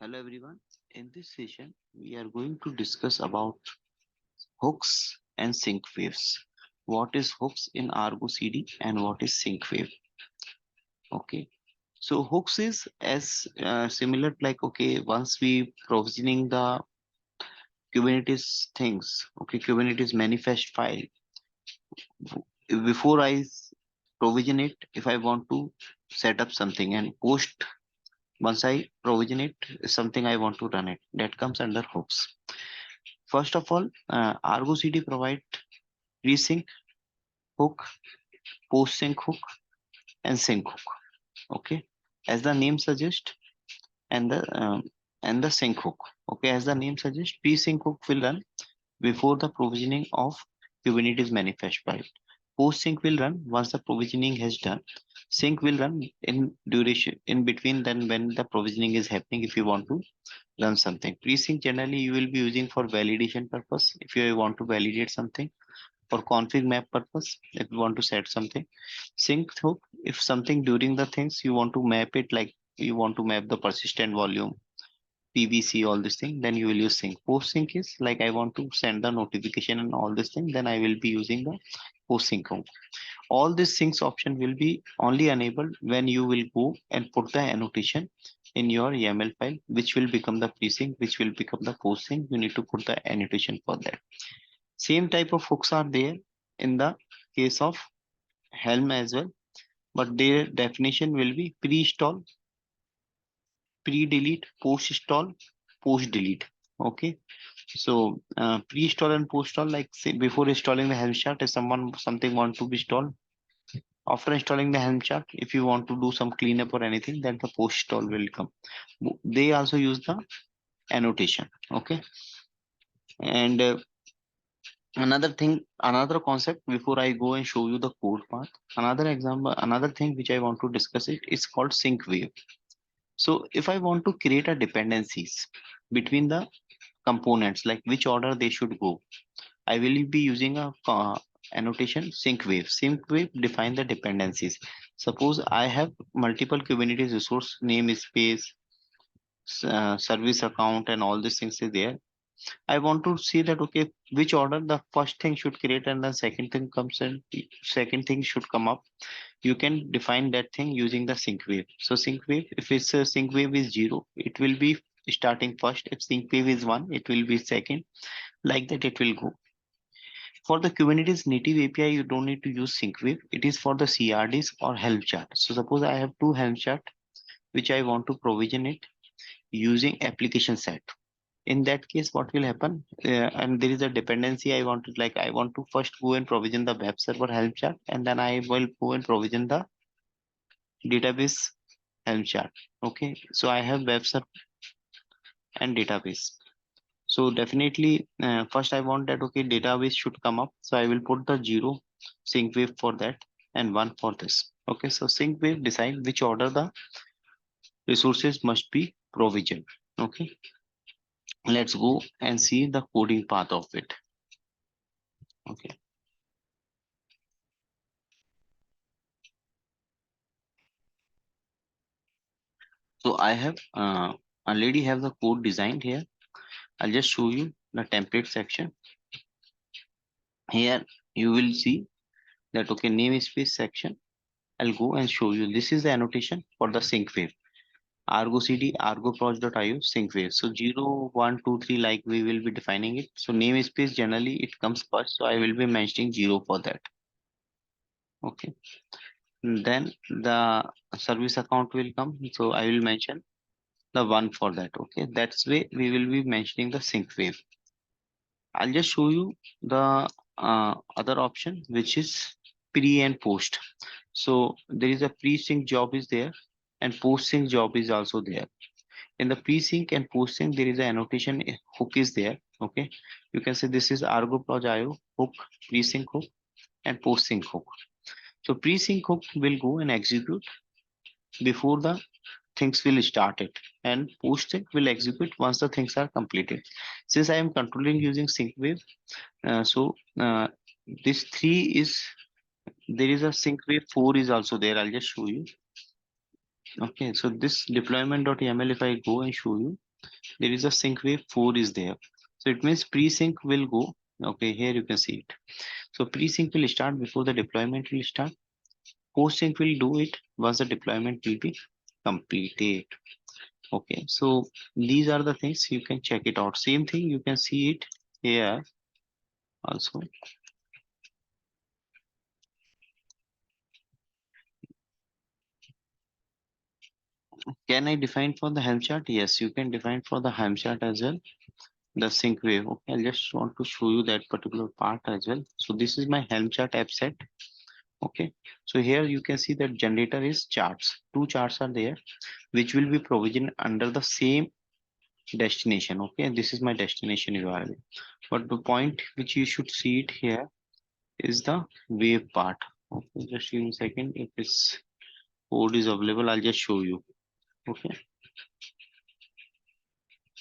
Hello everyone. In this session, we are going to discuss about hooks and sync waves. What is hooks in ArgoCD and what is sync wave? Okay. So hooks is as similar like okay once we provisioning the Kubernetes things. Okay, Kubernetes manifest file. Before provision it, if I want to set up something and post once I provision it, something I want to run it. That comes under hooks. First of all, ArgoCD provide pre-sync hook, post-sync hook, and sync hook. Okay, as the name suggests, and the sync hook. Okay, as the name suggests, pre-sync hook will run before the provisioning of Kubernetes manifest file. Post-sync will run once the provisioning has done. Sync will run in duration in between then when the provisioning is happening if you want to run something. Pre-sync generally you will be using for validation purpose if you want to validate something, for config map purpose if you want to set something. Sync hook if something during the things you want to map it, like you want to map the persistent volume, pvc, all this thing, then you will use sync. Post sync is like I want to send the notification and all this thing, then I will be using the post sync hook. All these syncs option will be only enabled when you will go and put the annotation in your YAML file, which will become the pre-sync, which will become the post sync. You need to put the annotation for that. Same type of hooks are there in the case of Helm as well, but their definition will be pre-install, pre-delete, post-install, post-delete. Okay, so pre-install and post-install, like say before installing the Helm chart, if something want to be installed, after installing the Helm chart, if you want to do some cleanup or anything, then the post-install will come. They also use the annotation. Okay, and another thing, another concept before I go and show you the code path, another example, another thing which I want to discuss it is called sync wave. So if I want to create a dependencies between the components, like which order they should go, I will be using a annotation sync wave. Sync wave define the dependencies. Suppose I have multiple Kubernetes resource namespace, service account and all these things is there. I want to see that okay, which order the first thing should create and the second thing comes in, second thing should come up. You can define that thing using the sync wave. So sync wave, if it's a sync wave is 0, it will be starting first. If sync wave is 1, it will be second. Like that it will go. For the Kubernetes native API, you don't need to use sync wave. It is for the CRDs or Helm chart. So suppose I have two Helm chart which I want to provision it using application set. In that case, what will happen, and there is a dependency I want to, like I want to first go and provision the web server Helm chart, and then I will go and provision the database Helm chart. Okay, so I have web server and database. So definitely first I want that okay, database should come up, so I will put the 0 sync wave for that and 1 for this. Okay, so sync wave decide which order the resources must be provisioned. Okay, let's go and see the coding path of it. Okay, so I have already have the code designed here. I'll just show you the template section. Here you will see that okay, namespace section. I'll go and show you. This is the annotation for the sync wave. ArgoCD, argoproj.io, sync wave. So 0, 1, 2, 3, like we will be defining it. So namespace generally it comes first. So I will be mentioning 0 for that. Okay. Then the service account will come. So I will mention the 1 for that. Okay. That's way we will be mentioning the sync wave. I'll just show you the other option, which is pre and post. So there is a pre-sync job is there and post-sync job is also there. In the pre-sync and post-sync, there is an annotation hook is there. Okay, you can say this is argo.io hook, pre-sync hook, and post-sync hook. So pre-sync hook will go and execute before the things will start it, and post-sync will execute once the things are completed. Since I am controlling using sync wave, so this three is there is a sync wave 4 is also there. I'll just show you. Okay, so this deployment.yaml, if I go and show you, there is a sync wave 4 is there. So it means pre-sync will go. Okay, here you can see it. So pre-sync will start before the deployment will start. Post-sync will do it once the deployment will be completed. Okay, so these are the things you can check it out. Same thing you can see it here also. Can I define for the Helm chart? Yes, you can define for the Helm chart as well. The sync wave. Okay, I just want to show you that particular part as well. So this is my Helm chart app set. Okay, so here you can see that generator is charts. Two charts are there, which will be provisioned under the same destination. Okay, this is my destination URL. But the point which you should see it here is the wave part. Okay, just give me a second. If this code is available, I'll just show you. Okay.